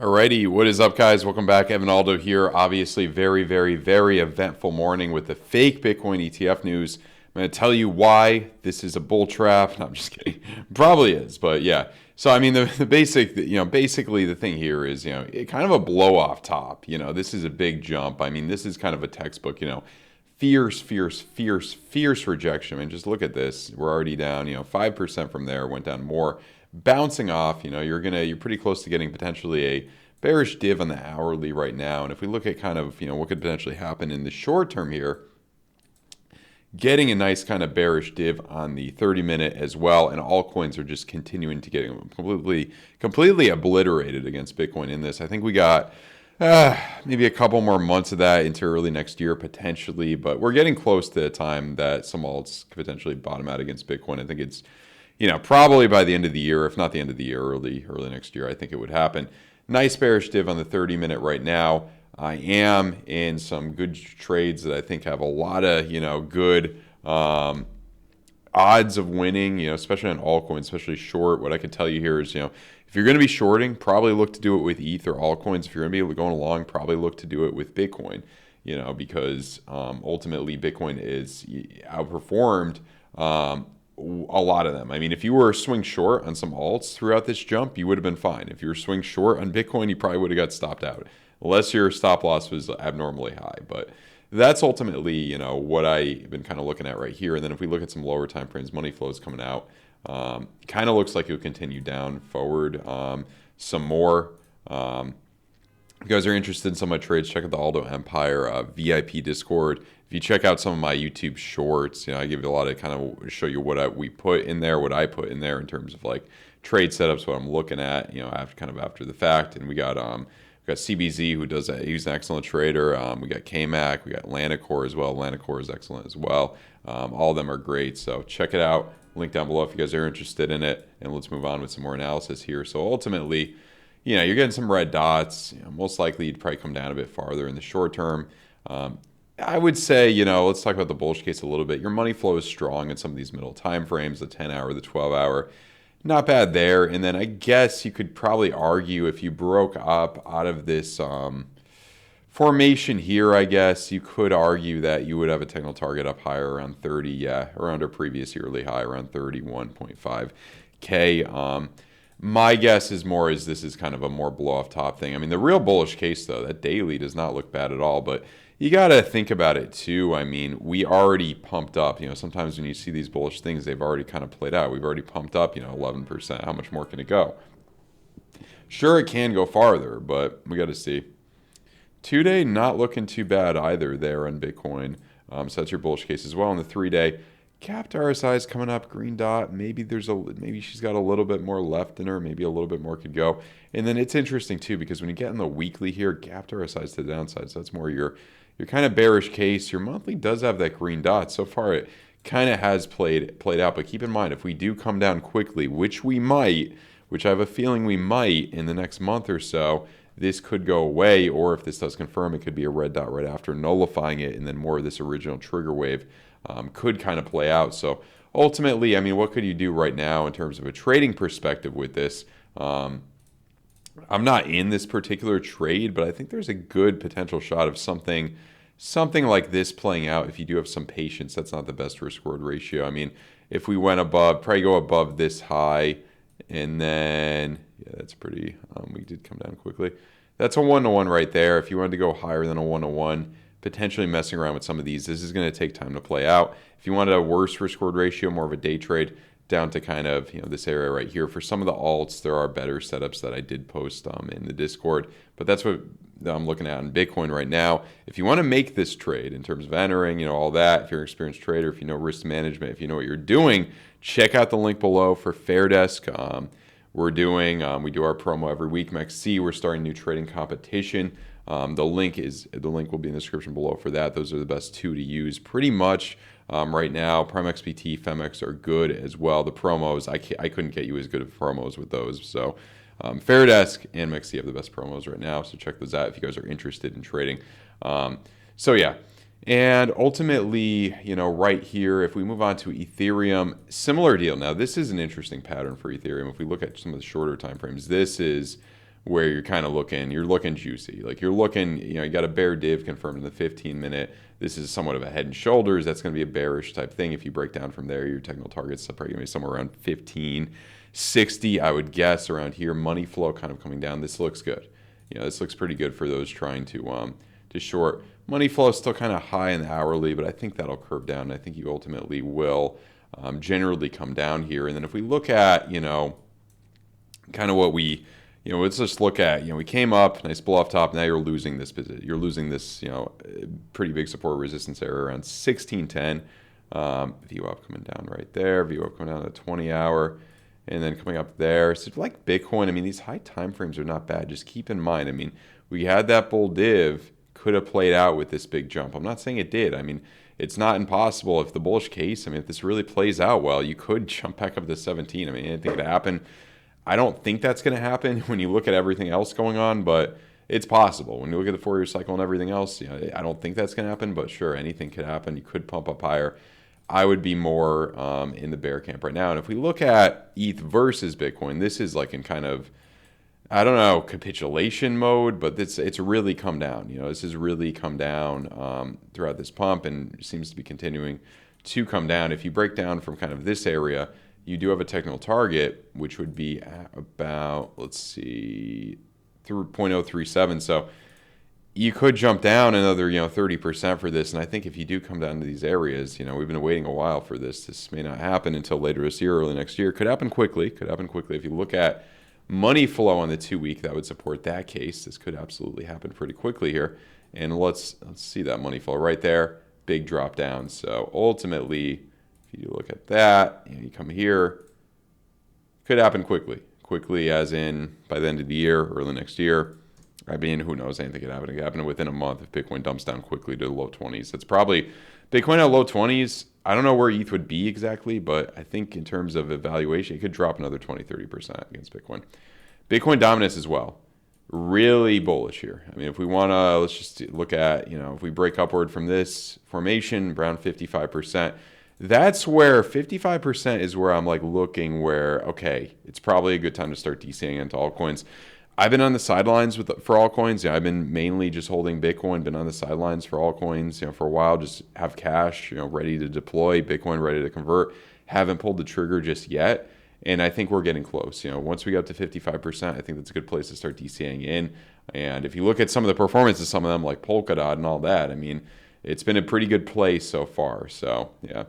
Alrighty, what is up, guys? Welcome back. Evan Aldo here. Obviously, very eventful morning with the fake Bitcoin ETF news. I'm going to tell you why this is a bull trap. No, I'm just kidding. Probably is, but yeah. So, I mean, the basic, basically the thing here is, it kind of a blow off top. This is a big jump. I mean, this is kind of a textbook, fierce rejection. I mean, just look at this. We're already down, 5% from there, went down more. Bouncing off, you're pretty close to getting potentially a bearish div on the hourly right now. And if we look at kind of, what could potentially happen in the short term here, getting a nice kind of bearish div on the 30-minute as well, and altcoins are just continuing to get completely obliterated against Bitcoin in this. I think we got maybe a couple more months of that into early next year potentially, but we're getting close to the time that some alts could potentially bottom out against Bitcoin. I think it's probably by the end of the year, if not the end of the year, early next year, I think it would happen. Nice bearish div on the 30-minute right now. I am in some good trades that I think have a lot of, good odds of winning, especially on altcoins, especially short. What I can tell you here is, if you're going to be shorting, probably look to do it with ETH or altcoins. If you're going to be going long, probably look to do it with Bitcoin, because ultimately Bitcoin is outperformed a lot of them. I mean, if you were swing short on some alts throughout this jump, you would have been fine. If you were swing short on Bitcoin, you probably would have got stopped out, unless your stop loss was abnormally high. But that's ultimately, what I've been kind of looking at right here. And then if we look at some lower time frames, money flows coming out, kind of looks like it'll continue down forward some more. If you guys are interested in some of my trades, check out the Aldo Empire VIP Discord. If you check out some of my YouTube shorts, I give you a lot of kind of show you what we put in there, what I put in there in terms of like trade setups, what I'm looking at, after the fact. And we got CBZ who does that. He's an excellent trader. We got KMAC, we got Atlanticor as well. Atlanticor is excellent as well. All of them are great. So check it out. Link down below if you guys are interested in it. And let's move on with some more analysis here. So ultimately, you're getting some red dots. Most likely you'd probably come down a bit farther in the short term. I would say, let's talk about the bullish case a little bit. Your money flow is strong in some of these middle time frames, the 10-hour, the 12-hour. Not bad there. And then I guess you could probably argue if you broke up out of this formation here, I guess you could argue that you would have a technical target up higher around 30, around our previous yearly high, around 31.5K. My guess is this is kind of a more blow-off top thing. I mean, the real bullish case, though, that daily does not look bad at all, but you got to think about it, too. I mean, we already pumped up. Sometimes when you see these bullish things, they've already kind of played out. We've already pumped up, 11%. How much more can it go? Sure, it can go farther, but we got to see. 2-day, not looking too bad either there on Bitcoin. So that's your bullish case as well. On the 3-day, capped RSI is coming up, green dot. Maybe she's got a little bit more left in her. Maybe a little bit more could go. And then it's interesting too because when you get in the weekly here, gapped RSI is to the downside. So that's more your kind of bearish case. Your monthly does have that green dot. So far, it kind of has played out. But keep in mind, if we do come down quickly, which we might, which I have a feeling we might in the next month or so, this could go away. Or if this does confirm, it could be a red dot right after nullifying it, and then more of this original trigger wave could kind of play out. So ultimately, I mean, what could you do right now in terms of a trading perspective with this? I'm not in this particular trade, but I think there's a good potential shot of something like this playing out if you do have some patience. That's not the best risk-reward ratio. I mean, if we went above, probably go above this high, and then, yeah, that's pretty, we did come down quickly. That's a 1-to-1 right there. If you wanted to go higher than a 1-to-1, potentially messing around with some of these. This is going to take time to play out. If you wanted a worse risk-reward ratio, more of a day trade, down to kind of this area right here. For some of the alts, there are better setups that I did post in the Discord, but that's what I'm looking at in Bitcoin right now. If you want to make this trade in terms of entering, all that, if you're an experienced trader, if you know risk management, if you know what you're doing, check out the link below for FAIRDESK. We do our promo every week. MEXC, we're starting a new trading competition. The link will be in the description below for that. Those are the best two to use pretty much right now. Prime XBT, FAIRDESK are good as well. The promos, I couldn't get you as good of promos with those. So FAIRDESK and MEXC have the best promos right now. So check those out if you guys are interested in trading. So yeah. And ultimately, right here, if we move on to Ethereum, similar deal. Now, this is an interesting pattern for Ethereum. If we look at some of the shorter time frames, this is where you're looking juicy. Like you're looking, you got a bear div confirmed in the 15-minute. This is somewhat of a head and shoulders. That's going to be a bearish type thing. If you break down from there, your technical target's probably going to be somewhere around 1560, I would guess, around here. Money flow kind of coming down. This looks good. This looks pretty good for those trying to short. Money flow is still kind of high in the hourly, but I think that'll curve down. I think you ultimately will generally come down here. And then if we look at, kind of what we, let's just look at, we came up, nice blow off top. Now you're losing this position. You're losing this, pretty big support resistance area around 1610. VWAP coming down right there. VWAP coming down to the 20 hour. And then coming up there. So like Bitcoin, I mean, these high time frames are not bad. Just keep in mind, I mean, we had that bull div, could have played out with this big jump. I'm not saying it did. I mean, it's not impossible. If the bullish case, I mean, if this really plays out well, you could jump back up to 17. I mean, anything could happen. I don't think that's going to happen when you look at everything else going on, but it's possible. When you look at the 4-year cycle and everything else, I don't think that's going to happen, but sure, anything could happen. You could pump up higher. I would be more in the bear camp right now. And if we look at ETH versus Bitcoin, this is like in kind of, I don't know, capitulation mode, but it's really come down. This has really come down throughout this pump and seems to be continuing to come down. If you break down from kind of this area, you do have a technical target, which would be at about, let's see, through 0.037. So you could jump down another, 30% for this. And I think if you do come down to these areas, we've been waiting a while for this. This may not happen until later this year, early next year. Could happen quickly. If you look at money flow on the 2-week, that would support that case. This could absolutely happen pretty quickly here. And let's see that money flow right there. Big drop down. So ultimately, if you look at that, you come here, could happen quickly. Quickly as in by the end of the year, early next year. I mean, who knows? Anything could happen. It could happen within a month if Bitcoin dumps down quickly to the low 20s. It's probably Bitcoin at low 20s. I don't know where ETH would be exactly, but I think in terms of evaluation, it could drop another 20-30% against Bitcoin. Bitcoin dominance as well. Really bullish here. I mean, if we want to, let's just look at, if we break upward from this formation, around 55%, that's where 55% is where I'm like looking where, okay, it's probably a good time to start DCing into altcoins. I've been on the sidelines for altcoins. I've been mainly just holding Bitcoin, been on the sidelines for altcoins, for a while, just have cash, ready to deploy, Bitcoin ready to convert. Haven't pulled the trigger just yet. And I think we're getting close. Once we get up to 55%, I think that's a good place to start DCing in. And if you look at some of the performance of some of them like Polkadot and all that, I mean, it's been a pretty good play so far. So, yeah.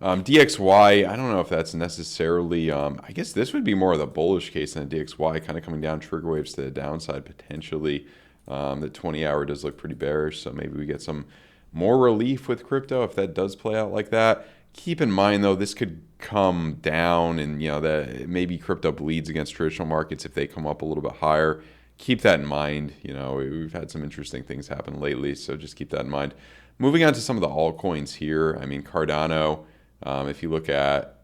DXY, I don't know if that's necessarily, I guess this would be more of the bullish case than DXY, kind of coming down trigger waves to the downside potentially. The 20-hour does look pretty bearish, so maybe we get some more relief with crypto if that does play out like that. Keep in mind, though, this could come down and, that maybe crypto bleeds against traditional markets if they come up a little bit higher. Keep that in mind. We've had some interesting things happen lately, so just keep that in mind. Moving on to some of the altcoins here, I mean, Cardano. If you look at,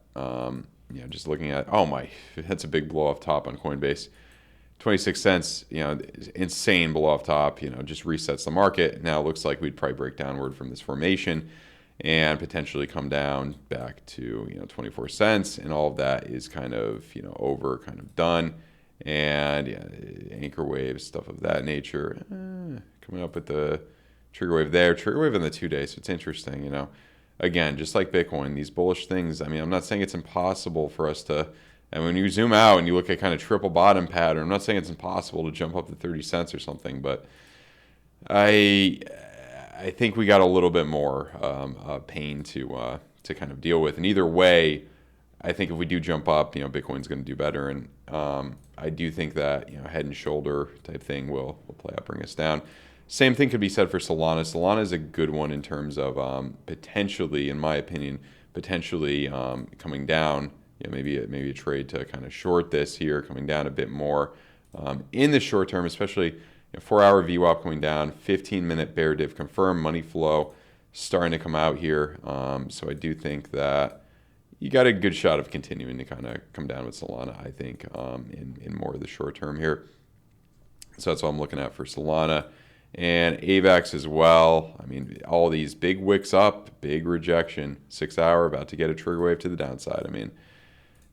just looking at, that's a big blow off top on Coinbase. 26 cents, insane blow off top, just resets the market. Now it looks like we'd probably break downward from this formation and potentially come down back to, 24 cents. And all of that is kind of, over, kind of done. And anchor waves, stuff of that nature. Coming up with the trigger wave there, trigger wave in the 2 days. So it's interesting, Again, just like Bitcoin, these bullish things, I mean, I'm not saying it's impossible for us to, and when you zoom out and you look at kind of triple bottom pattern, I'm not saying it's impossible to jump up to 30 cents or something, but I think we got a little bit more pain to kind of deal with. And either way, I think if we do jump up, Bitcoin's going to do better. And I do think that, head and shoulder type thing will play out, bring us down. Same thing could be said for Solana. Solana is a good one in terms of potentially, in my opinion, coming down. Maybe a trade to kind of short this here, coming down a bit more in the short term, especially 4-hour VWAP coming down, 15-minute bear div confirmed, money flow starting to come out here. So I do think that you got a good shot of continuing to kind of come down with Solana, I think, in more of the short term here. So that's what I'm looking at for Solana. And AVAX as well. I mean, all these big wicks up, big rejection. 6-hour about to get a trigger wave to the downside. I mean,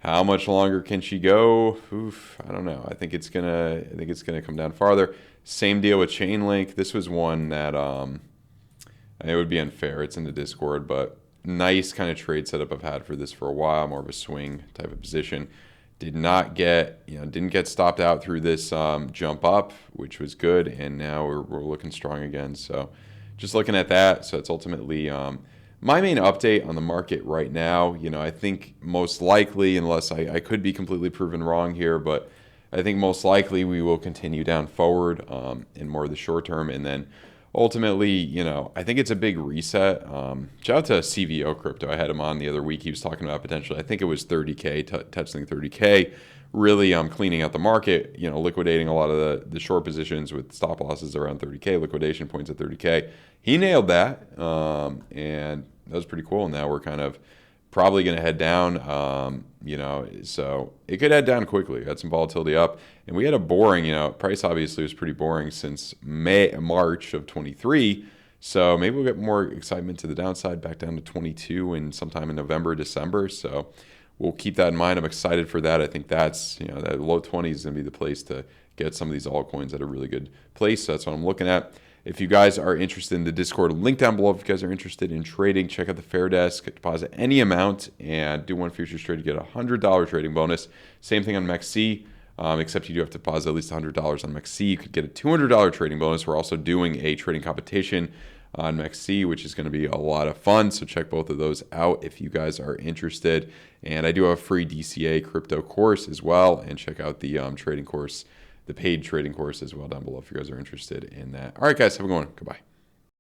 How much longer can she go? Oof, I don't know. I think it's gonna come down farther. Same deal with Chainlink. This was one that it would be unfair. It's in the Discord, but nice kind of trade setup I've had for this for a while. More of a swing type of position. Didn't get stopped out through this jump up, which was good, and now we're looking strong again. So just looking at that. So it's ultimately my main update on the market right now. I think most likely, unless I could be completely proven wrong here, but I think most likely we will continue down forward in more of the short term, and then ultimately, I think it's a big reset. Shout out to CVO Crypto. I had him on the other week. He was talking about potentially, I think it was 30K, testing 30K, really cleaning out the market, liquidating a lot of the short positions with stop losses around 30K, liquidation points at 30K. He nailed that, and that was pretty cool. Now we're kind of probably going to head down, so it could head down quickly. Got some volatility up, and we had a boring, price obviously was pretty boring since March of 23. So maybe we'll get more excitement to the downside, back down to 22 and sometime in November, December. So we'll keep that in mind. I'm excited for that. I think that's, that low 20s is going to be the place to get some of these altcoins at a really good place. So that's what I'm looking at. If you guys are interested in the Discord, link down below. If you guys are interested in trading, check out the FAIRDESK. Deposit any amount and do one futures trade to get a $100 trading bonus. Same thing on MEXC, except you do have to deposit at least $100 on MEXC. You could get a $200 trading bonus. We're also doing a trading competition on MEXC, which is going to be a lot of fun. So check both of those out if you guys are interested. And I do have a free DCA crypto course as well. And check out the trading course, the paid trading course as well down below if you guys are interested in that. All right, guys, have a good one. Goodbye.